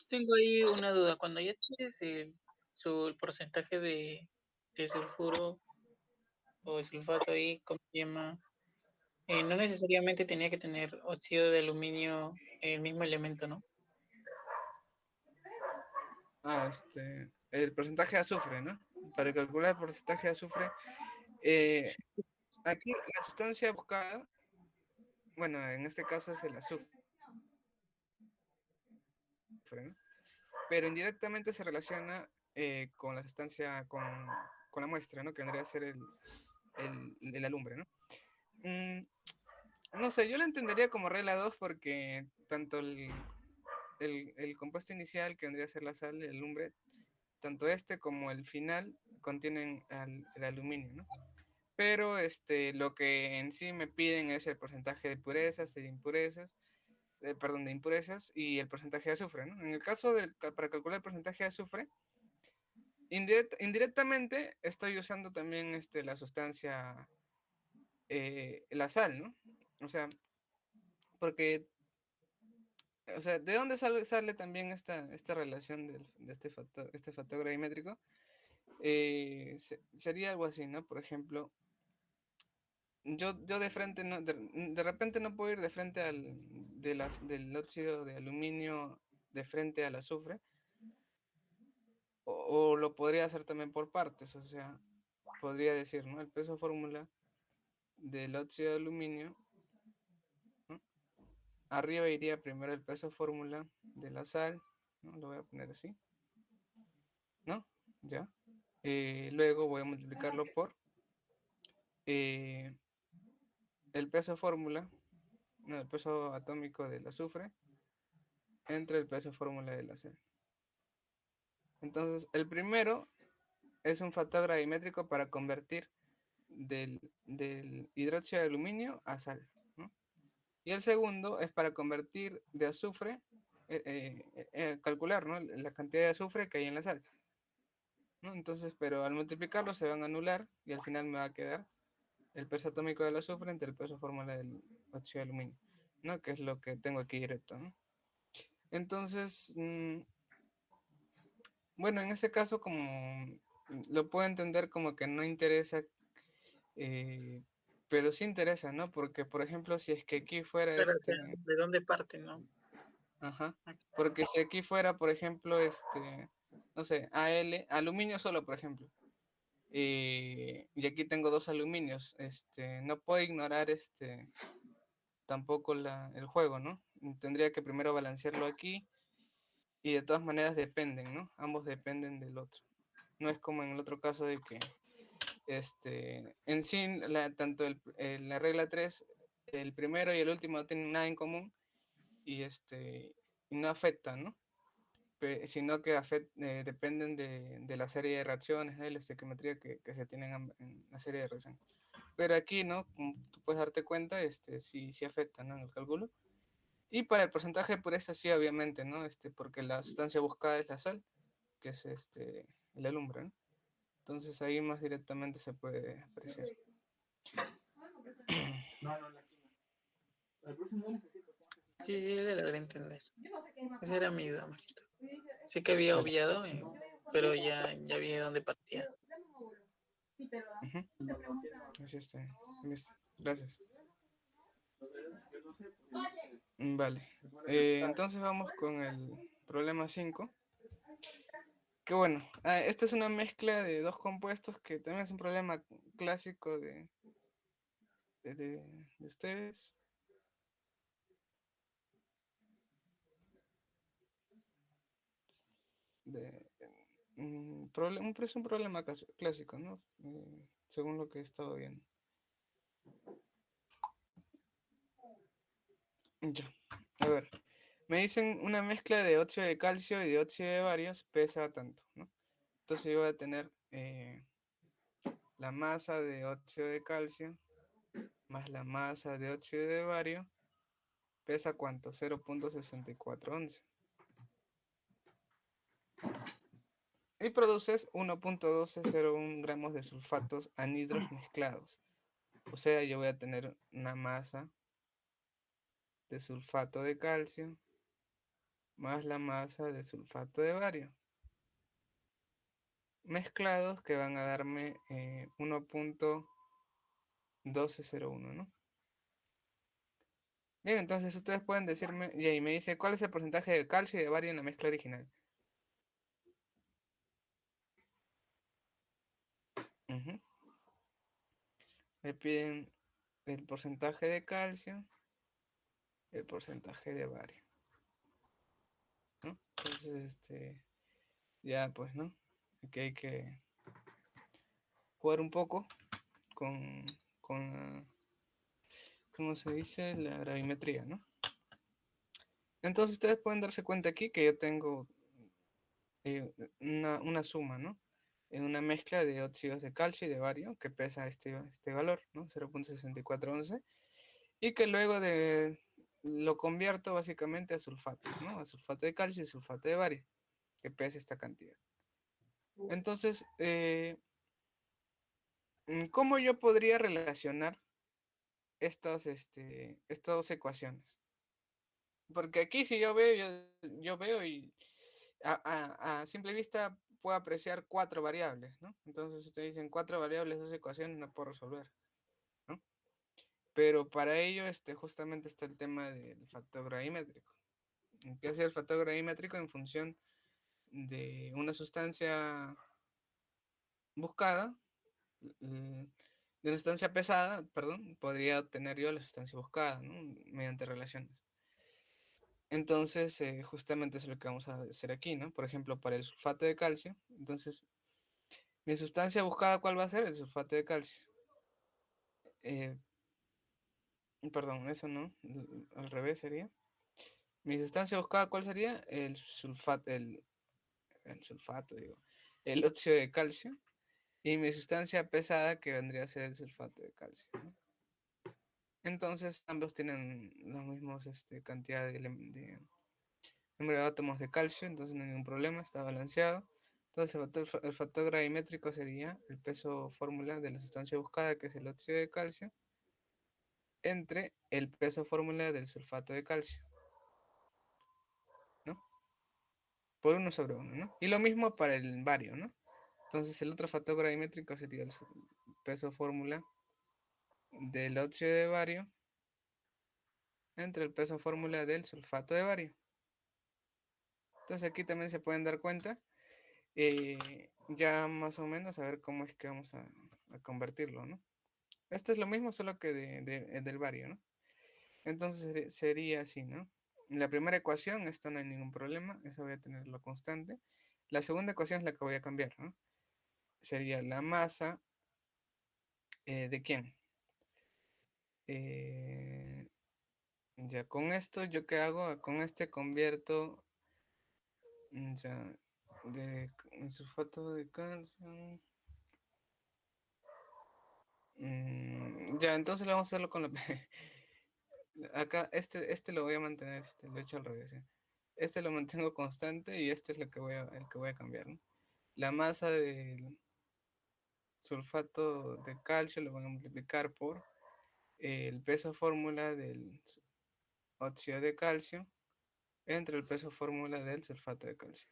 Tengo ahí una duda. Cuando ya tienes el porcentaje de sulfuro o de sulfato ahí, ¿cómo se llama? No necesariamente tenía que tener óxido de aluminio el mismo elemento, ¿no? El porcentaje de azufre, ¿no? Para calcular el porcentaje de azufre, aquí la sustancia buscada, bueno, en este caso es el azufre, ¿no? Pero indirectamente se relaciona con la sustancia, con la muestra, ¿no? Que vendría a ser el alumbre, ¿no? No sé, yo lo entendería como regla 2 porque tanto el compuesto inicial, que vendría a ser la sal, el alumbre, tanto como el final contienen el aluminio, ¿no? Pero lo que en sí me piden es el porcentaje de purezas y de impurezas, de impurezas y el porcentaje de azufre, ¿no? En el caso para calcular el porcentaje de azufre, indirectamente estoy usando también la sustancia, la sal, ¿no? O sea, porque, o sea, ¿de dónde sale también esta relación de este factor gravimétrico? Sería algo así, ¿no? Por ejemplo, yo de frente, no, de repente no puedo ir de frente del óxido de aluminio de frente al azufre, o lo podría hacer también por partes, o sea, podría decir, ¿no? El peso fórmula del óxido de aluminio, ¿no? Arriba iría primero el peso fórmula de la sal, ¿no? Lo voy a poner así, ¿no? Ya. Luego voy a multiplicarlo por el peso fórmula, no, el peso atómico del azufre, entre el peso fórmula de la sal. Entonces, el primero es un factor gravimétrico para convertir del hidróxido de aluminio a sal, ¿no? Y el segundo es para convertir de azufre, calcular, ¿no? La cantidad de azufre que hay en la sal, ¿no? Entonces, pero al multiplicarlo se van a anular y al final me va a quedar el peso atómico del azufre entre el peso fórmula del óxido de aluminio, ¿no? Que es lo que tengo aquí directo, ¿no? Entonces, bueno, en ese caso, como lo puedo entender como que no interesa, pero sí interesa, ¿no? Porque, por ejemplo, si es que aquí fuera Pero, o sea, ¿de dónde parte, no? Ajá. Porque si aquí fuera, por ejemplo, no sé, aluminio solo, por ejemplo, y aquí tengo dos aluminios, no puedo ignorar tampoco el juego, ¿no? Tendría que primero balancearlo aquí y de todas maneras dependen, ¿no? Ambos dependen del otro. No es como en el otro caso de que en sí, tanto la regla 3, el primero y el último no tienen nada en común y, y no afectan, ¿no? Sino que dependen de la serie de reacciones, de la estequiometría que se tienen en la serie de reacciones. Pero aquí, ¿no? Como tú puedes darte cuenta, sí afecta, ¿no? En el cálculo. Y para el porcentaje de pureza sí, obviamente, ¿no? Porque la sustancia buscada es la sal, que es el alumbre, ¿no? Entonces ahí más directamente se puede apreciar. No, la quina. El próximo necesito. Sí, sí, le logré entender. Esa era mi duda, más que todo. Sé que había obviado, pero ya vi de dónde partía. Así está. Listo. Gracias. Vale. Entonces vamos con el problema 5. Que bueno, esta es una mezcla de dos compuestos que también es un problema clásico de ustedes. Es un problema clásico, ¿no? Según lo que he estado viendo. Ya, a ver. Me dicen una mezcla de óxido de calcio y de óxido de bario pesa tanto, ¿no? Entonces yo voy a tener la masa de óxido de calcio más la masa de óxido de bario. ¿Pesa cuánto? 0.6411. Y produces 1.1201 gramos de sulfatos anhidros mezclados. O sea, yo voy a tener una masa de sulfato de calcio más la masa de sulfato de bario. Mezclados que van a darme 1.1201, ¿no? Bien, entonces ustedes pueden decirme, y ahí me dice, ¿cuál es el porcentaje de calcio y de bario en la mezcla original? Ujú. Me piden el porcentaje de calcio, el porcentaje de bario, ¿no? Entonces, ya pues, ¿no? Aquí hay que jugar un poco con ¿cómo se dice? La gravimetría, ¿no? Entonces ustedes pueden darse cuenta aquí que yo tengo una suma, ¿no? En una mezcla de óxidos de calcio y de bario que pesa este valor, ¿no? 0.6411, y que luego lo convierto básicamente a sulfato, ¿no? A sulfato de calcio y sulfato de bario, que pesa esta cantidad. Entonces, ¿cómo yo podría relacionar estas dos ecuaciones? Porque aquí si yo veo, yo veo y a simple vista puedo apreciar 4 variables, ¿no? Entonces ustedes dicen 4 variables, 2 ecuaciones, no puedo resolver, ¿no? Pero para ello justamente está el tema del factor gravimétrico. ¿Qué hace el factor gravimétrico en función de una sustancia buscada? De una sustancia pesada, perdón, podría obtener yo la sustancia buscada, ¿no? Mediante relaciones. Entonces, justamente eso es lo que vamos a hacer aquí, ¿no? Por ejemplo, para el sulfato de calcio. Entonces, mi sustancia buscada, ¿cuál va a ser? El sulfato de calcio. Eh, Perdón, eso no. Al revés sería. Mi sustancia buscada, ¿cuál sería? El sulfato, digo. El óxido de calcio. Y mi sustancia pesada, que vendría a ser el sulfato de calcio, ¿no? Entonces, ambos tienen los mismos cantidad de número de átomos de calcio, entonces no hay ningún problema, está balanceado. Entonces el factor gravimétrico sería el peso fórmula de la sustancia buscada, que es el óxido de calcio, entre el peso fórmula del sulfato de calcio, ¿no? Por 1/1, ¿no? Y lo mismo para el bario, ¿no? Entonces el otro factor gravimétrico sería el peso fórmula del óxido de bario entre el peso fórmula del sulfato de bario. Entonces aquí también se pueden dar cuenta ya más o menos a ver cómo es que vamos a convertirlo, ¿no? Esto es lo mismo, solo que del bario, ¿no? Entonces sería así, ¿no? En la primera ecuación, esto no hay ningún problema, eso voy a tenerlo constante. La segunda ecuación es la que voy a cambiar, ¿no? Sería la masa ¿de quién? Ya con esto, ¿yo qué hago? Con este convierto ya de sulfato de calcio. Ya, entonces vamos a hacerlo con la... Acá, lo voy a mantener, lo he hecho al revés, ¿eh? Este lo mantengo constante y este es el que voy a cambiar, ¿no? La masa del sulfato de calcio lo van a multiplicar por el peso fórmula del óxido de calcio entre el peso fórmula del sulfato de calcio.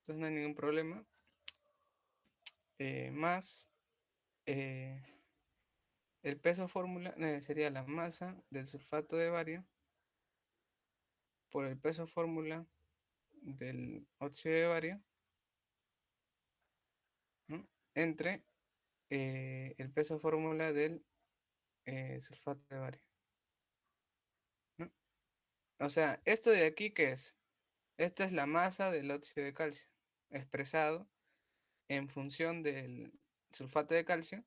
Entonces no hay ningún problema. Más el peso fórmula sería la masa del sulfato de bario por el peso fórmula del óxido de bario, ¿no? Entre el peso fórmula del sulfato de bario, ¿no? O sea, esto de aquí, ¿qué es? Esta es la masa del óxido de calcio, expresado en función del sulfato de calcio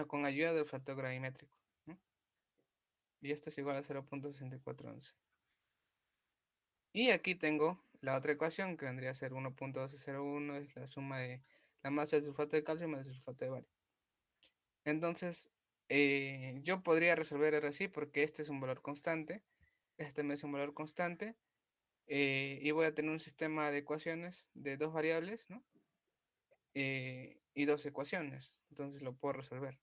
con ayuda del factor gravimétrico, ¿no? Y esto es igual a 0.6411. Y aquí tengo la otra ecuación que vendría a ser 1.1201, es la suma de la masa del sulfato de calcio más el sulfato de bario. Entonces, yo podría resolver ahora sí porque este es un valor constante, este también es un valor constante, y voy a tener un sistema de ecuaciones de dos variables, ¿no? Y dos ecuaciones, entonces lo puedo resolver.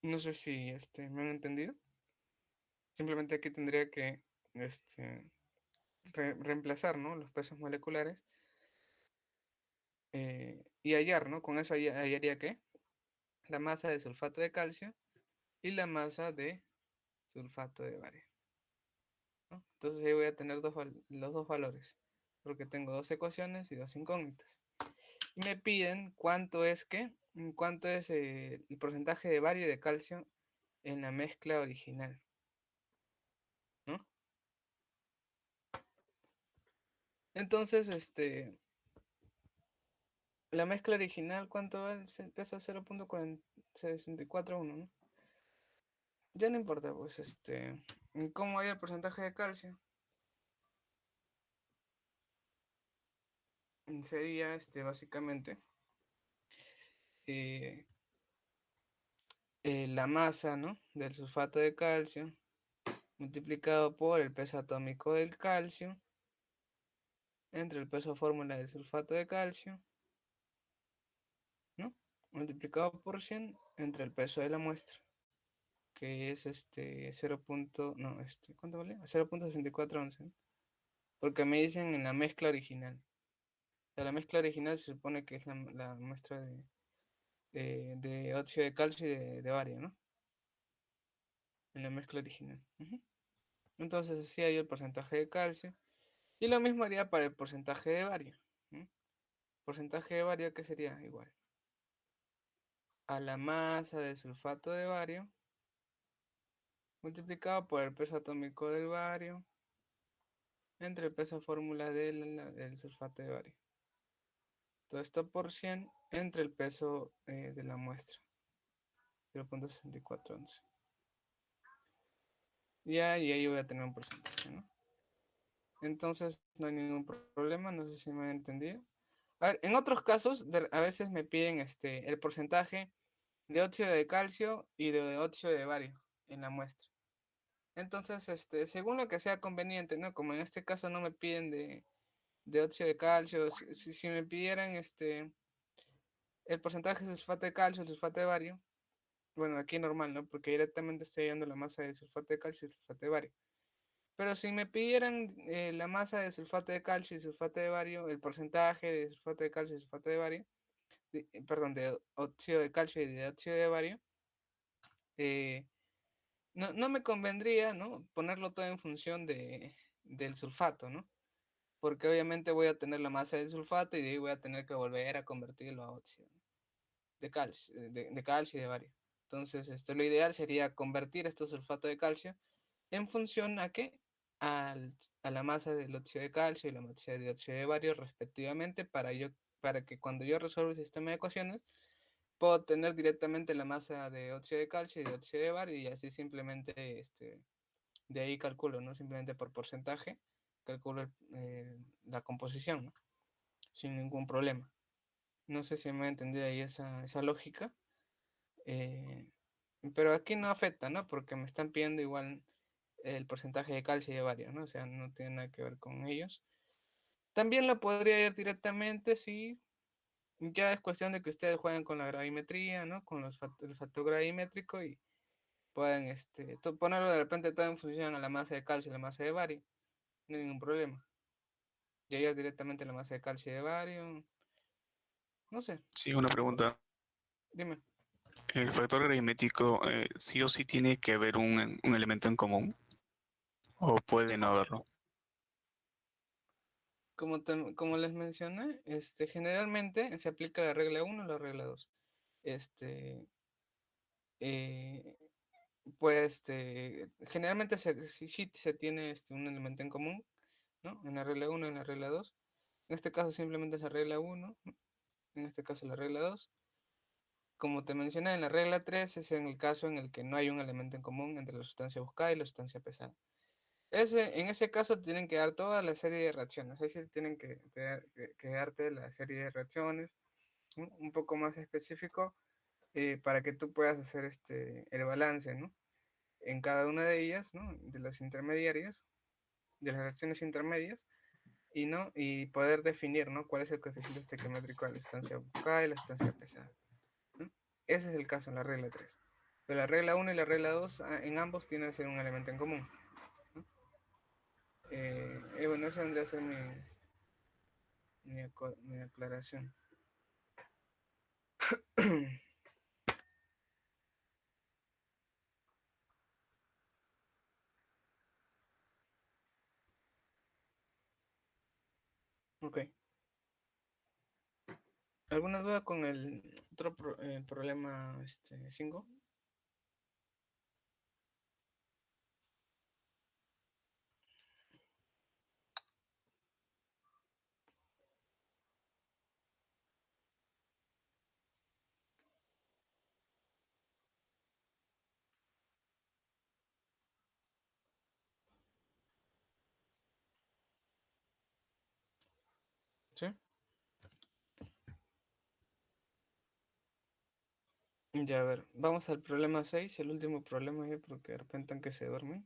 No sé si me han entendido. Simplemente aquí tendría que reemplazar, ¿no? Los pesos moleculares y hallar, ¿no? Con eso hallaría que la masa de sulfato de calcio y la masa de sulfato de bario, ¿no? Entonces ahí voy a tener los dos valores, porque tengo dos ecuaciones y dos incógnitas. Y me piden cuánto es el porcentaje de bario y de calcio en la mezcla original, ¿no? Entonces, la mezcla original, ¿cuánto vale? Pesa 0.4641, ¿no? Ya no importa, pues, ¿cómo hay el porcentaje de calcio? Sería, básicamente, eh, la masa, ¿no? Del sulfato de calcio multiplicado por el peso atómico del calcio entre el peso fórmula del sulfato de calcio, ¿no? Multiplicado por 100 entre el peso de la muestra, que es 0. No, ¿cuánto vale? 0.6411, ¿no? Porque me dicen en la mezcla original. O sea, la mezcla original se supone que es la muestra de óxido de calcio y de bario, ¿no? En la mezcla original. Entonces así hay el porcentaje de calcio. Y lo mismo haría para el porcentaje de bario, ¿no? Porcentaje de bario que sería igual a la masa de sulfato de bario multiplicado por el peso atómico del bario entre el peso fórmula del sulfato de bario. Todo esto por 100 entre el peso de la muestra, 0.6411. Ya, y ahí voy a tener un porcentaje, ¿no? Entonces no hay ningún problema, no sé si me han entendido. A ver, en otros casos, a veces me piden el porcentaje de óxido de calcio y de óxido de bario en la muestra. Entonces, según lo que sea conveniente, ¿no? Como en este caso no me piden de óxido de calcio, si me pidieran el porcentaje de sulfato de calcio, el sulfato de bario, bueno, aquí normal, ¿no? Porque directamente estoy dando la masa de sulfato de calcio y sulfato de bario. Pero si me pidieran la masa de sulfato de calcio y sulfato de bario, el porcentaje de sulfato de calcio y sulfato de bario, perdón, de óxido de calcio y de óxido de bario, no me convendría, ¿no? Ponerlo todo en función del sulfato, ¿no? Porque obviamente voy a tener la masa del sulfato y de ahí voy a tener que volver a convertirlo a óxido, ¿no? De calcio, de calcio y de bario. Entonces, lo ideal sería convertir estos sulfato de calcio en función a qué? A la masa del óxido de calcio y la masa de óxido de bario respectivamente para que cuando yo resuelva el sistema de ecuaciones puedo tener directamente la masa de óxido de calcio y de óxido de bario y así simplemente de ahí calculo, ¿no? Simplemente por porcentaje calculo la composición, ¿no? Sin ningún problema. No sé si me ha entendido ahí esa lógica. eh, pero aquí no afecta, ¿no? Porque me están pidiendo igual el porcentaje de calcio y de bario, ¿no? O sea, no tiene nada que ver con ellos. También lo podría ir directamente, sí. Ya es cuestión de que ustedes jueguen con la gravimetría, ¿no? Con el factor gravimétrico y puedan ponerlo de repente todo en función a la masa de calcio y la masa de bario. No hay ningún problema. Y hallar directamente la masa de calcio y de bario. No sé, Sí, una pregunta. dime. ¿El factor gravimétrico sí o sí tiene que haber un elemento en común? ¿O puede no haberlo? Como les mencioné, generalmente se aplica la regla 1 o la regla 2. Eh, pues generalmente sí se tiene un elemento en común, ¿no? En la regla 1 y en la regla 2. En este caso simplemente es la regla 1, en este caso la regla 2. Como te mencioné, en la regla 3 es en el caso en el que no hay un elemento en común entre la sustancia buscada y la sustancia pesada. En ese caso tienen que dar toda la serie de reacciones. Ahí sí tienen que darte la serie de reacciones, ¿no? Un poco más específico para que tú puedas hacer el balance, ¿no? En cada una de ellas, ¿no? De los intermediarios, de las reacciones intermedias, y poder definir, ¿no? Cuál es el coeficiente estequiométrico de la sustancia buscada y la sustancia pesada, ¿no? Ese es el caso en la regla 3. Pero la regla 1 y la regla 2 en ambos tienen que ser un elemento en común, ¿no? Bueno, esa vendría a ser mi aclaración. Ok. ¿Alguna duda con el otro problema 5? ¿Sí? Ya, a ver, vamos al problema 6, el último problema ya, porque de repente aunque se duerme.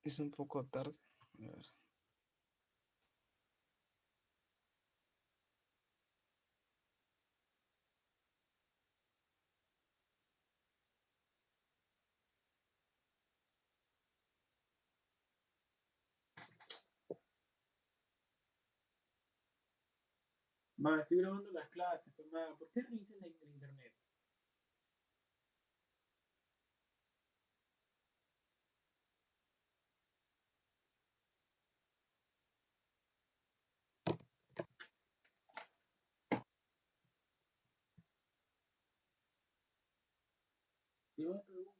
Es un poco tarde. A ver. Ma, estoy grabando las clases, pero ma, ¿por qué reinician el internet? Yo me pregunto.